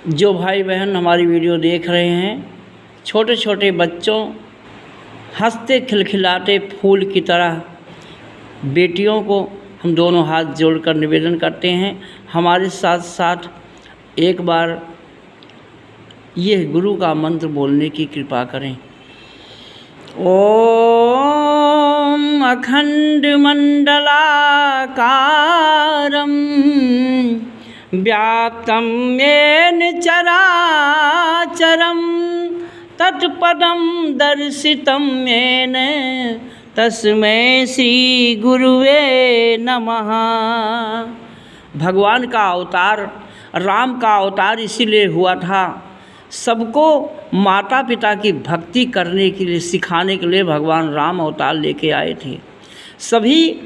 जो भाई बहन हमारी वीडियो देख रहे हैं, छोटे छोटे बच्चों हंसते खिलखिलाते फूल की तरह बेटियों को हम दोनों हाथ जोड़कर निवेदन करते हैं, हमारे साथ साथ एक बार यह गुरु का मंत्र बोलने की कृपा करें। ओम अखंड मंडलाकारं व्याप्तं येन चराचरं तत्पदं दर्शितं येन तस्मै श्री गुरुवे नमः। भगवान का अवतार, राम का अवतार इसीलिए हुआ था, सबको माता पिता की भक्ति करने के लिए, सिखाने के लिए भगवान राम अवतार लेके आए थे। सभी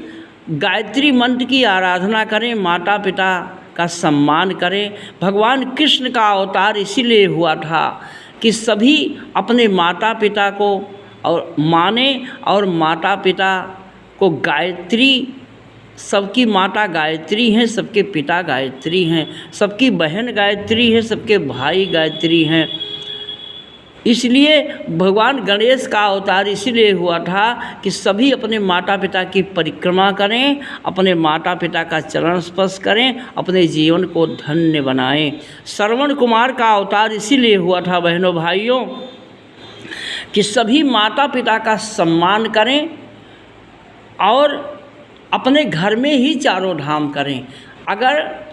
गायत्री मंत्र की आराधना करें, माता पिता का सम्मान करें। भगवान कृष्ण का अवतार इसीलिए हुआ था कि सभी अपने माता पिता को और माने और माता पिता को गायत्री, सबकी माता गायत्री हैं, सबके पिता गायत्री हैं, सबकी बहन गायत्री है, सबके भाई गायत्री हैं। इसलिए भगवान गणेश का अवतार इसीलिए हुआ था कि सभी अपने माता पिता की परिक्रमा करें, अपने माता पिता का चरण स्पर्श करें, अपने जीवन को धन्य बनाएं। श्रवण कुमार का अवतार इसीलिए हुआ था बहनों भाइयों कि सभी माता पिता का सम्मान करें और अपने घर में ही चारों धाम करें। अगर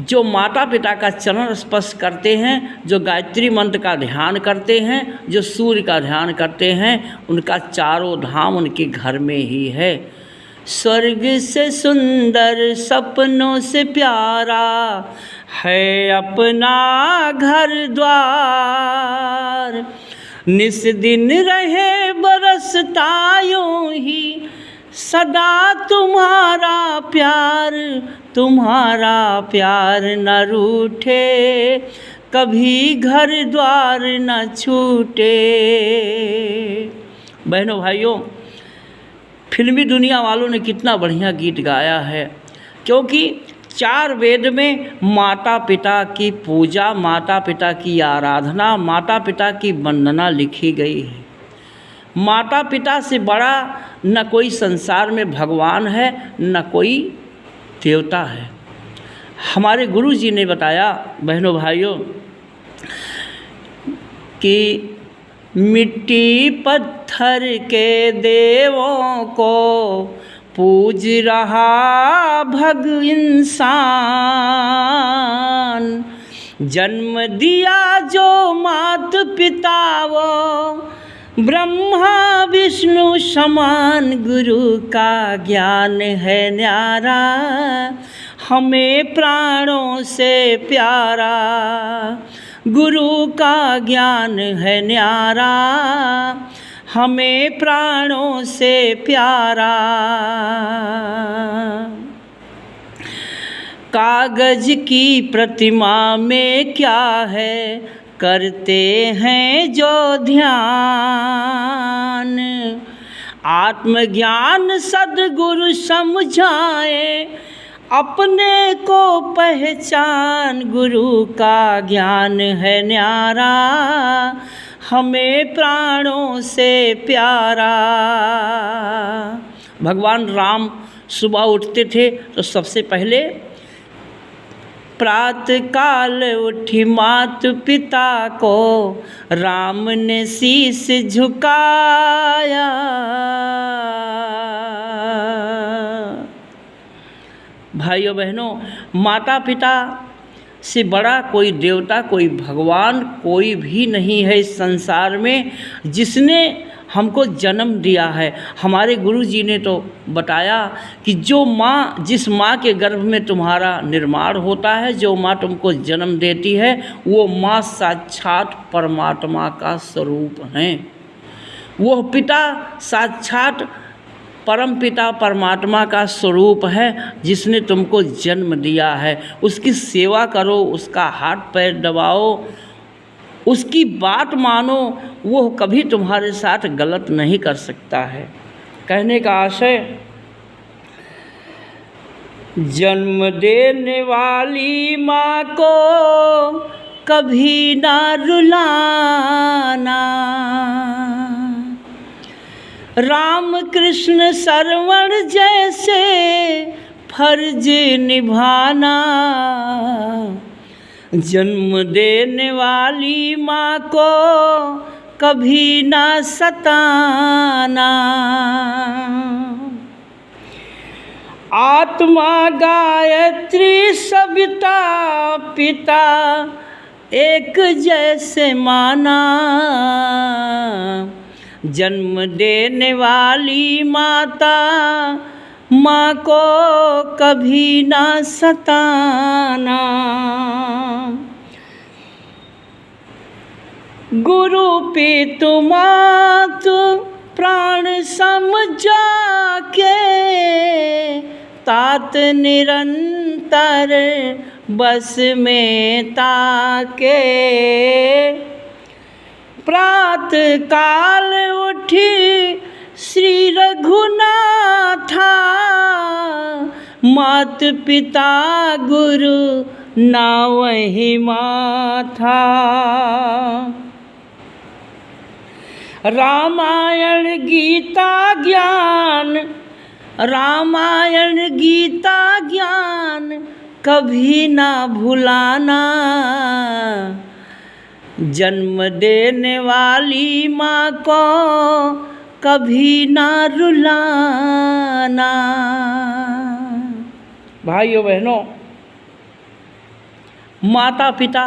जो माता पिता का चरण स्पर्श करते हैं, जो गायत्री मंत्र का ध्यान करते हैं, जो सूर्य का ध्यान करते हैं, उनका चारों धाम उनके घर में ही है। स्वर्ग से सुंदर सपनों से प्यारा है अपना घर द्वार, निस दिन रहे बरसता यूं ही सदा तुम्हारा प्यार न रूठे, कभी घर द्वार न छूटे। बहनों भाइयों, फिल्मी दुनिया वालों ने कितना बढ़िया गीत गाया है, क्योंकि 4 वेद में माता पिता की पूजा, माता पिता की आराधना, माता पिता की वंदना लिखी गई है। माता पिता से बड़ा न कोई संसार में भगवान है, न कोई देवता है। हमारे गुरु जी ने बताया बहनों भाइयों कि मिट्टी पत्थर के देवों को पूज रहा भग इंसान, जन्म दिया जो मात पिता वो ब्रह्मा विष्णु समान, गुरु का ज्ञान है न्यारा हमें प्राणों से प्यारा, गुरु का ज्ञान है न्यारा हमें प्राणों से प्यारा। कागज की प्रतिमा में क्या है, करते हैं जो ध्यान, आत्मज्ञान सद्गुरु समझाए अपने को पहचान, गुरु का ज्ञान है न्यारा हमें प्राणों से प्यारा। भगवान राम सुबह उठते थे तो सबसे पहले प्रातः काल उठी मात पिता को राम ने शीश झुकाया, भाइयों बहनों, माता पिता से बड़ा कोई देवता, कोई भगवान, कोई भी नहीं है इस संसार में जिसने हमको जन्म दिया है। हमारे गुरु जी ने तो बताया कि जो माँ, जिस माँ के गर्भ में तुम्हारा निर्माण होता है, जो माँ तुमको जन्म देती है, वो माँ साक्षात परमात्मा का स्वरूप हैं। वो पिता साक्षात परम पिता परमात्मा का स्वरूप है जिसने तुमको जन्म दिया है। उसकी सेवा करो, उसका हाथ पैर दबाओ, उसकी बात मानो, वो कभी तुम्हारे साथ गलत नहीं कर सकता है। कहने का आशय, जन्म देने वाली माँ को कभी ना रुलाना। राम कृष्ण श्रवण जैसे फर्ज निभाना, जन्म देने वाली माँ को कभी ना सताना। आत्मा गायत्री सविता पिता एक जैसे माना, जन्म देने वाली माता माँ को कभी ना सताना। गुरु पितु मातु प्राण समझा के, तात निरंतर बस में ताके। प्रात काल उठी श्री रघुनाथा, मात पिता गुरु नावहि माथा। रामायण गीता ज्ञान, रामायण गीता ज्ञान कभी ना भुलाना, जन्म देने वाली माँ को कभी ना रुलाना। भाइयों बहनों, माता पिता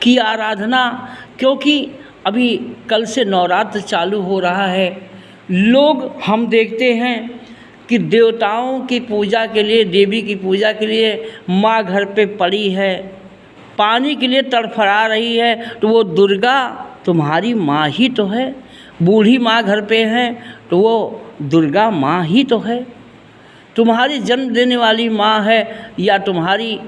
की आराधना, क्योंकि अभी कल से नवरात्र चालू हो रहा है, लोग हम देखते हैं कि देवताओं की पूजा के लिए, देवी की पूजा के लिए माँ घर पे पड़ी है, पानी के लिए तड़फड़ा रही है, तो वो दुर्गा तुम्हारी माँ ही तो है। बूढ़ी माँ घर पे है तो वो दुर्गा माँ ही तो है। तुम्हारी जन्म देने वाली माँ है, या तुम्हारी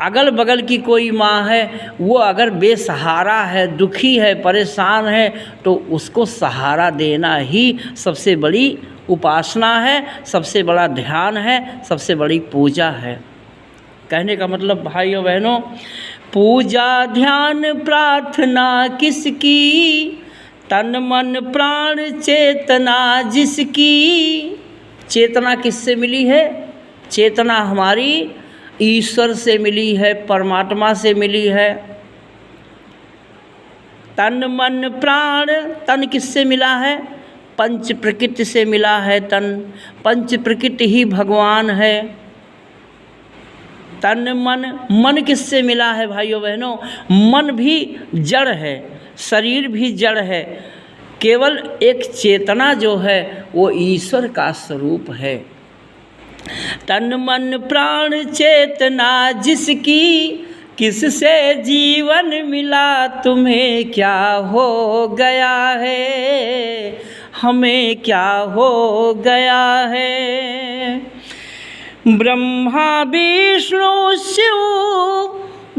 अगल बगल की कोई माँ है, वो अगर बेसहारा है, दुखी है, परेशान है, तो उसको सहारा देना ही सबसे बड़ी उपासना है, सबसे बड़ा ध्यान है, सबसे बड़ी पूजा है। कहने का मतलब भाइयों बहनों, पूजा ध्यान प्रार्थना किसकी, तन मन प्राण चेतना जिसकी। चेतना किससे मिली है? चेतना हमारी ईश्वर से मिली है, परमात्मा से मिली है। तन मन प्राण, तन किससे मिला है? पंच प्रकृति से मिला है तन। पंच प्रकृति ही भगवान है। तन मन, मन किससे मिला है भाइयों बहनों? मन भी जड़ है, शरीर भी जड़ है, केवल एक चेतना जो है वो ईश्वर का स्वरूप है। तन मन प्राण चेतना जिसकी, किससे जीवन मिला तुम्हें क्या हो गया है, हमें क्या हो गया है। ब्रह्मा विष्णु शिव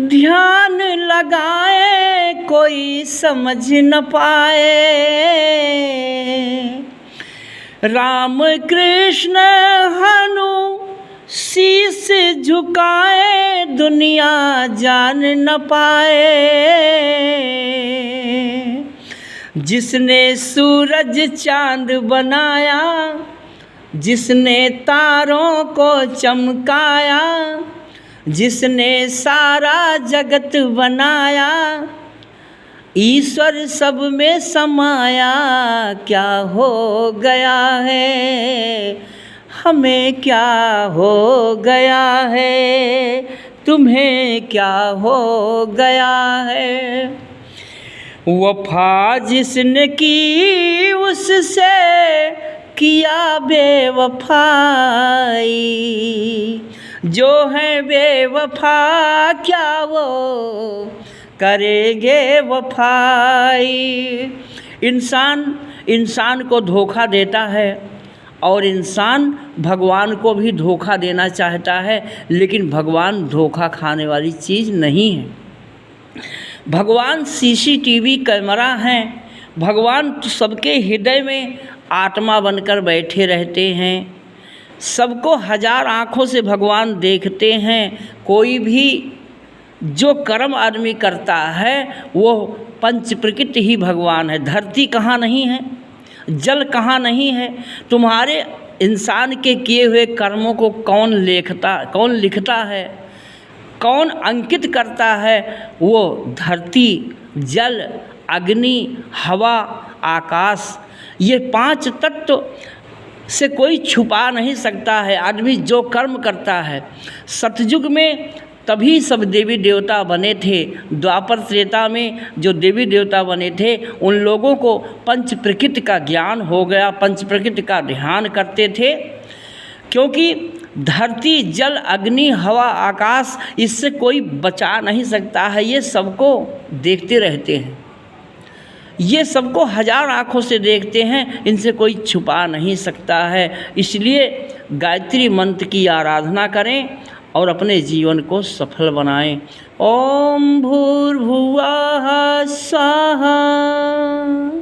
ध्यान लगाए कोई समझ न पाए, राम कृष्ण हनु शीस झुकाए दुनिया जान न पाए। जिसने सूरज चांद बनाया, जिसने तारों को चमकाया, जिसने सारा जगत बनाया, ईश्वर सब में समाया, क्या हो गया है, हमें क्या हो गया है, तुम्हें क्या हो गया है। वफा जिसने की उससे किया बेवफाई, जो है बेवफा क्या वो करेंगे वफाई। इंसान को धोखा देता है और इंसान भगवान को भी धोखा देना चाहता है, लेकिन भगवान धोखा खाने वाली चीज़ नहीं है। भगवान सीसीटीवी कैमरा हैं। भगवान सबके हृदय में आत्मा बनकर बैठे रहते हैं। सबको हजार आँखों से भगवान देखते हैं। कोई भी जो कर्म आदमी करता है वो पंच प्रकृति ही भगवान है। धरती कहाँ नहीं है, जल कहाँ नहीं है। तुम्हारे इंसान के किए हुए कर्मों को कौन लिखता है, कौन अंकित करता है? वो धरती, जल, अग्नि, हवा, आकाश, ये 5 तत्व से कोई छुपा नहीं सकता है। आदमी जो कर्म करता है, सतयुग में तभी सब देवी देवता बने थे। द्वापर त्रेता में जो देवी देवता बने थे उन लोगों को पंच प्रकृति का ज्ञान हो गया, पंच प्रकृति का ध्यान करते थे। क्योंकि धरती, जल, अग्नि, हवा, आकाश, इससे कोई बचा नहीं सकता है। ये सबको देखते रहते हैं, ये सबको हजार आँखों से देखते हैं, इनसे कोई छुपा नहीं सकता है। इसलिए गायत्री मंत्र की आराधना करें और अपने जीवन को सफल बनाएं। ओम भूर्भुवः स्वः।